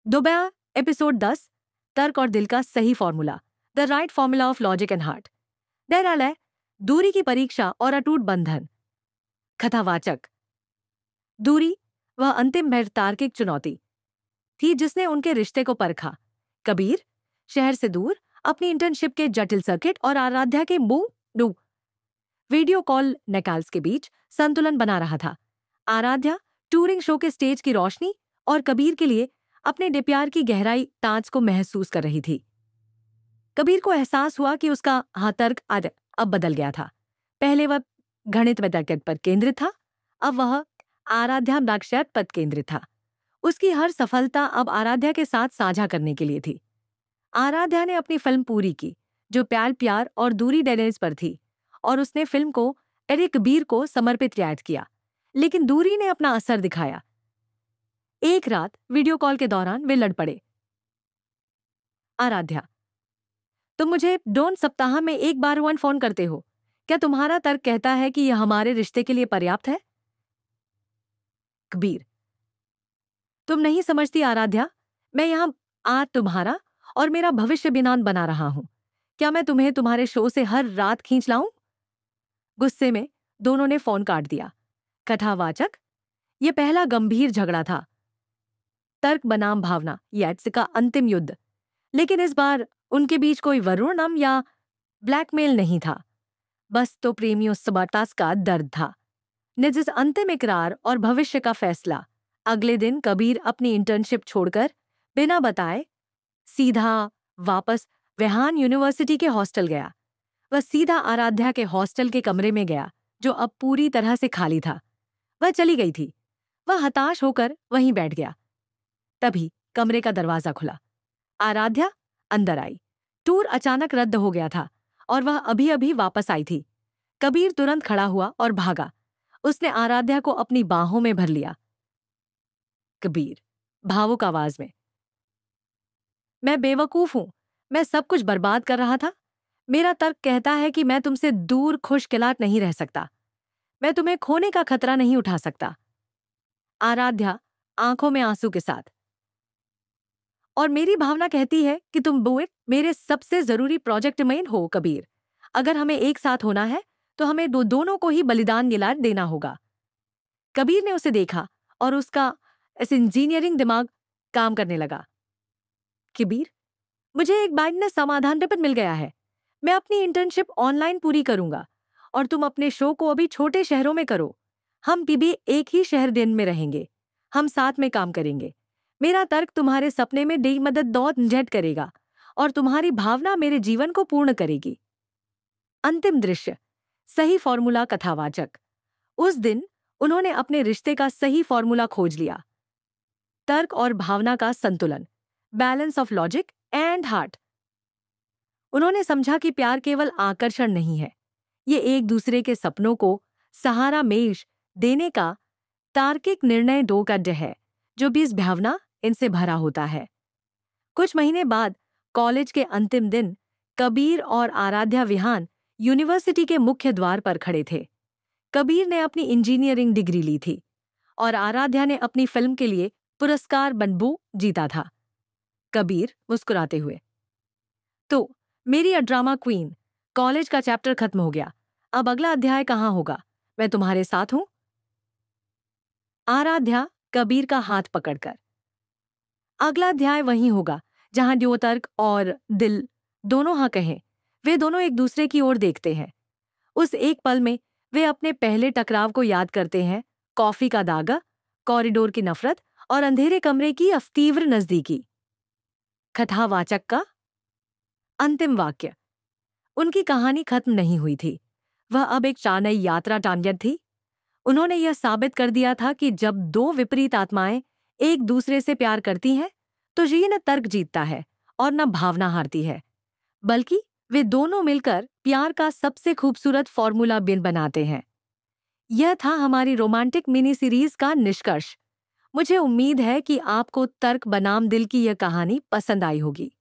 दोबारा एपिसोड 10 तर्क और दिल का सही formula, the right formula of logic and heart. दहरालय, दूरी की परीक्षा और अटूट बंधन। कथावाचक। दूरी वह अंतिम तार्किक चुनौती थी जिसने उनके रिश्ते को परखा। कबीर शहर से दूर अपनी इंटर्नशिप के जटिल सर्किट और आराध्या के मुंह वीडियो कॉल निकाल्स के बीच संतुलन बना रहा था। आराध्या टूरिंग शो के स्टेज की रोशनी और कबीर के लिए अपने प्यार की गहराई ताज को महसूस कर रही थी। कबीर को एहसास हुआ कि उसका तर्क अब बदल गया था। पहले वह गणित में तर्क पर केंद्रित था, अब वह आराध्या नक्शा पर केंद्रित था। उसकी हर सफलता अब आराध्या के साथ साझा करने के लिए थी। आराध्या ने अपनी फिल्म पूरी की जो प्यार और दूरी डेडेंस पर थी, और उसने फिल्म को एरिक कबीर को समर्पित रियायत किया। लेकिन दूरी ने अपना असर दिखाया। एक रात वीडियो कॉल के दौरान वे लड़ पड़े। आराध्या, तुम मुझे 2 सप्ताह में एक बार फोन करते हो। क्या तुम्हारा तर्क कहता है कि यह हमारे रिश्ते के लिए पर्याप्त है? कबीर, तुम नहीं समझती आराध्या, मैं यहां आज तुम्हारा और मेरा भविष्य बिनान बना रहा हूं। क्या मैं तुम्हें तुम्हारे शो से हर रात खींच लाऊं? गुस्से में दोनों ने फोन काट दिया। कथावाचक, यह पहला गंभीर झगड़ा था। तर्क बनाम भावना, यट्स का अंतिम युद्ध। लेकिन इस बार उनके बीच कोई वरुणम या ब्लैकमेल नहीं था, बस तो प्रेमियों सबटास का दर्द था। निज अंतिम इकरार और भविष्य का फैसला। अगले दिन कबीर अपनी इंटर्नशिप छोड़कर बिना बताए सीधा वापस वेहान यूनिवर्सिटी के हॉस्टल गया। वह सीधा आराध्या के हॉस्टल के कमरे में गया जो अब पूरी तरह से खाली था। वह चली गई थी। वह हताश होकर वहीं बैठ गया। तभी कमरे का दरवाजा खुला। आराध्या अंदर आई। टूर अचानक रद्द हो गया था और वह अभी अभी वापस आई थी। कबीर तुरंत खड़ा हुआ और भागा। उसने आराध्या को अपनी बाहों में भर लिया। कबीर भावुक आवाज में, मैं बेवकूफ हूं। मैं सब कुछ बर्बाद कर रहा था। मेरा तर्क कहता है कि मैं तुमसे दूर खुशकिलाट नहीं रह सकता। मैं तुम्हें खोने का खतरा नहीं उठा सकता। आराध्या आंखों में आंसू के साथ, और मेरी भावना कहती है कि तुम मेरे सबसे जरूरी प्रोजेक्ट में हो कबीर। अगर हमें एक साथ होना है तो हमें दोनों को ही बलिदान देना होगा। कबीर ने उसे देखा और उसका इंजीनियरिंग दिमाग काम करने लगा। कबीर, मुझे एक बाइंड में समाधान पेपर मिल गया है। मैं अपनी इंटर्नशिप ऑनलाइन पूरी करूंगा और तुम अपने शो को अभी छोटे शहरों में करो। हम भी एक ही शहर दिन में रहेंगे। हम साथ में काम करेंगे। मेरा तर्क तुम्हारे सपने में डी मदद दौड़ करेगा और तुम्हारी भावना मेरे जीवन को पूर्ण करेगी। अंतिम दृश्य, सही फॉर्मूला। कथावाचक, उस दिन उन्होंने अपने रिश्ते का सही फॉर्मूला खोज लिया। तर्क और भावना का संतुलन, balance of logic and heart. उन्होंने समझा कि प्यार केवल आकर्षण नहीं है, ये एक दूसरे के सपनों को सहारा मेश देने का तार्किक निर्णय डोकड्ड है जो भी इस भावना इनसे भरा होता है। कुछ महीने बाद कॉलेज के अंतिम दिन कबीर और आराध्या विहान यूनिवर्सिटी के मुख्य द्वार पर खड़े थे। कबीर ने अपनी इंजीनियरिंग डिग्री ली थी और आराध्या ने अपनी फिल्म के लिए पुरस्कार बनबू जीता था। कबीर मुस्कुराते हुए, तो मेरी ड्रामा क्वीन, कॉलेज का चैप्टर खत्म हो गया। अब अगला अध्याय कहाँ होगा? मैं तुम्हारे साथ हूं। आराध्या कबीर का हाथ पकड़कर, अगला अध्याय वहीं होगा जहां द्योतर्क और दिल दोनों हाँ कहें। वे दोनों एक दूसरे की ओर देखते हैं। उस एक पल में वे अपने पहले टकराव को याद करते हैं। कॉफी का दागा, कॉरिडोर की नफरत और अंधेरे कमरे की तीव्र नजदीकी। कथावाचक का अंतिम वाक्य, उनकी कहानी खत्म नहीं हुई थी। वह अब एक चानई यात्रा टांजर थी। उन्होंने यह साबित कर दिया था कि जब दो विपरीत आत्माएं एक दूसरे से प्यार करती हैं तो ये न तर्क जीतता है और न भावना हारती है, बल्कि वे दोनों मिलकर प्यार का सबसे खूबसूरत फॉर्मूला बनाते हैं। यह था हमारी रोमांटिक मिनी सीरीज का निष्कर्ष। मुझे उम्मीद है कि आपको तर्क बनाम दिल की यह कहानी पसंद आई होगी।